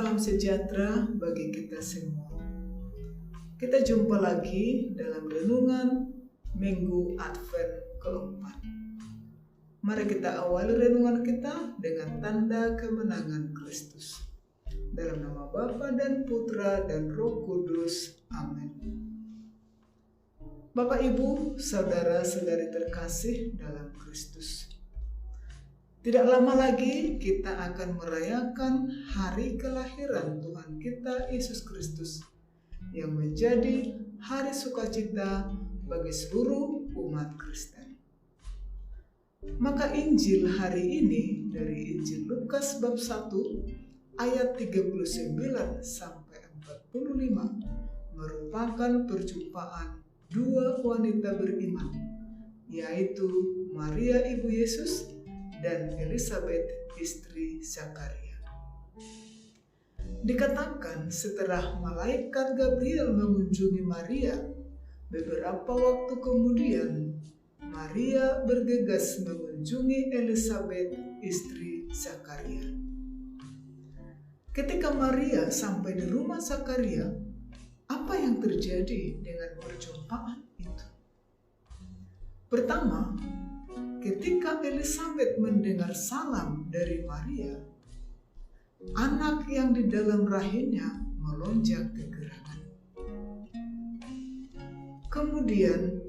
Salam sejahtera bagi kita semua. Kita jumpa lagi dalam renungan Minggu Advent keempat. Mari kita awali renungan kita dengan tanda kemenangan Kristus. Dalam nama Bapa dan Putra dan Roh Kudus. Amin. Bapak, Ibu, saudara-saudari terkasih dalam Kristus. Tidak lama lagi kita akan merayakan hari kelahiran Tuhan kita Yesus Kristus yang menjadi hari sukacita bagi seluruh umat Kristen. Maka Injil hari ini dari Injil Lukas bab 1 ayat 39 sampai 45 merupakan perjumpaan dua wanita beriman, yaitu Maria ibu Yesus dan Elisabet istri Zakaria. Dikatakan setelah malaikat Gabriel mengunjungi Maria, beberapa waktu kemudian Maria bergegas mengunjungi Elisabet istri Zakaria. Ketika Maria sampai di rumah Zakaria, apa yang terjadi dengan perjumpaan itu? Pertama, ketika Elisabet mendengar salam dari Maria, anak yang di dalam rahimnya melonjak kegerangan. Kemudian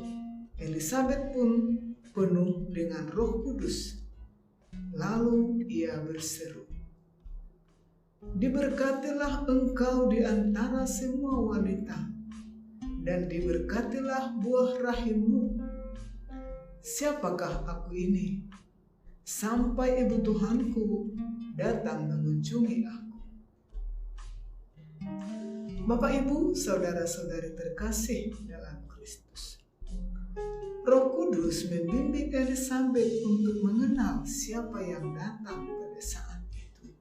Elisabet pun penuh dengan Roh Kudus. Lalu ia berseru, "Diberkatilah engkau di antara semua wanita, dan diberkatilah buah rahimmu. Siapakah aku ini, sampai ibu Tuhanku datang mengunjungi aku?" Bapak, Ibu, saudara-saudari terkasih dalam Kristus. Roh Kudus membimbing Elisabet untuk mengenal siapa yang datang pada saat itu,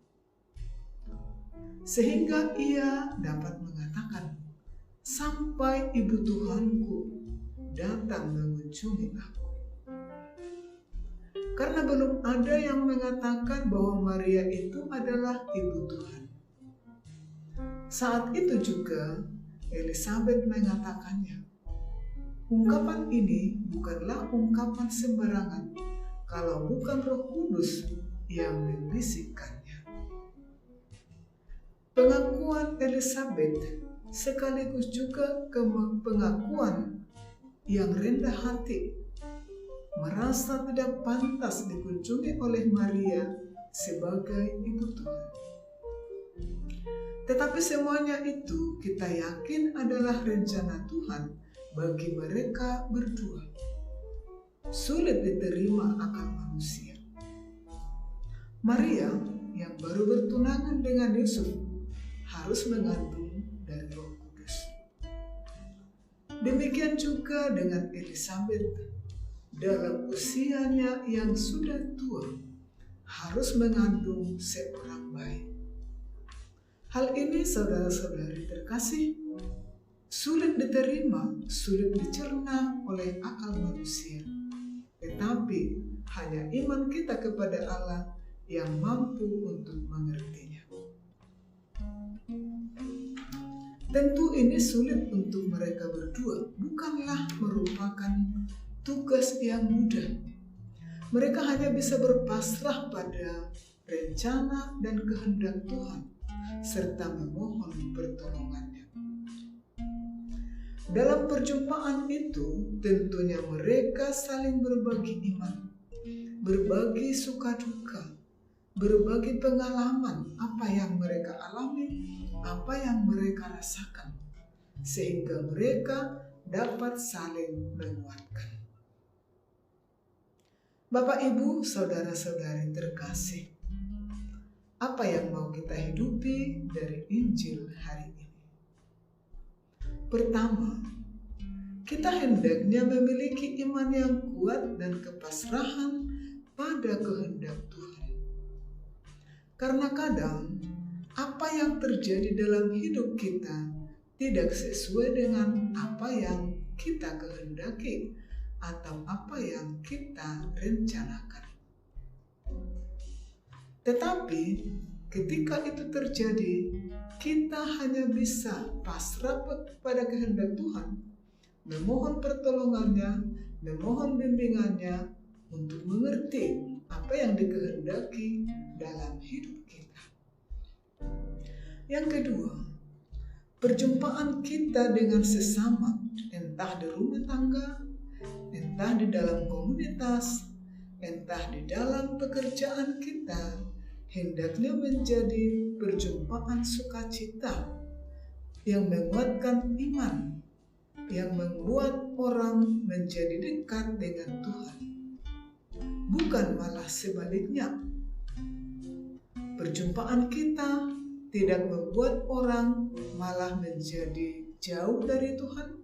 sehingga ia dapat mengatakan, "Sampai ibu Tuhanku datang mengunjungi aku." Karena belum ada yang mengatakan bahwa Maria itu adalah ibu Tuhan. Saat itu juga Elisabet mengatakannya. Ungkapan ini bukanlah ungkapan sembarangan kalau bukan Roh Kudus yang membisikkannya. Pengakuan Elisabet sekaligus juga pengakuan yang rendah hati, merasa tidak pantas dikunjungi oleh Maria sebagai ibu Tuhan. Tetapi semuanya itu kita yakin adalah rencana Tuhan bagi mereka berdua. Sulit diterima akal manusia. Maria yang baru bertunangan dengan Yusuf harus mengandung dari Roh Kudus. Demikian juga dengan Elisabet. Dalam usianya yang sudah tua, harus mengandung seorang bayi. Hal ini, saudara-saudari terkasih, sulit diterima, sulit dicerna oleh akal manusia. Tetapi hanya iman kita kepada Allah yang mampu untuk mengertinya. Tentu ini sulit untuk mereka berdua, bukanlah merupakan tugas yang mudah. Mereka hanya bisa berpasrah pada rencana dan kehendak Tuhan, serta memohon pertolongannya. Dalam perjumpaan itu, tentunya mereka saling berbagi iman, berbagi suka duka, berbagi pengalaman apa yang mereka alami, apa yang mereka rasakan, sehingga mereka dapat saling menguatkan. Bapak, Ibu, saudara-saudari terkasih, apa yang mau kita hidupi dari Injil hari ini? Pertama, kita hendaknya memiliki iman yang kuat dan kepasrahan pada kehendak Tuhan. Karena kadang apa yang terjadi dalam hidup kita tidak sesuai dengan apa yang kita kehendaki atau apa yang kita rencanakan. Tetapi ketika itu terjadi, kita hanya bisa pasrah pada kehendak Tuhan, memohon pertolongannya, memohon bimbingannya untuk mengerti apa yang dikehendaki dalam hidup kita. Yang kedua, perjumpaan kita dengan sesama, entah di rumah tangga, entah di dalam komunitas, entah di dalam pekerjaan kita, hendaknya menjadi perjumpaan sukacita yang menguatkan iman, yang membuat orang menjadi dekat dengan Tuhan. Bukan malah sebaliknya. Perjumpaan kita tidak membuat orang malah menjadi jauh dari Tuhan,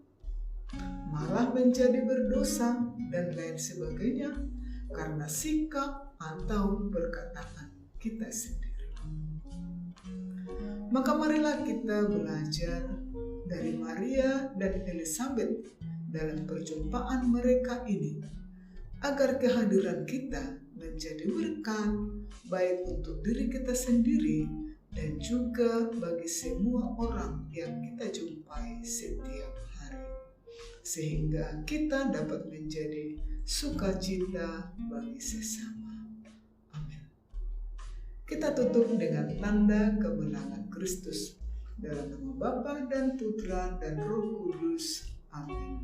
malah menjadi berdosa dan lain sebagainya karena sikap atau perkataan kita sendiri. Maka marilah kita belajar dari Maria dan Elizabeth dalam perjumpaan mereka ini, agar kehadiran kita menjadi berkat baik untuk diri kita sendiri dan juga bagi semua orang yang kita jumpai setiap hari, sehingga kita dapat menjadi sukacita bagi sesama. Kita tutup dengan tanda kemenangan Kristus. Dalam nama Bapa dan Putra dan Roh Kudus. Amin.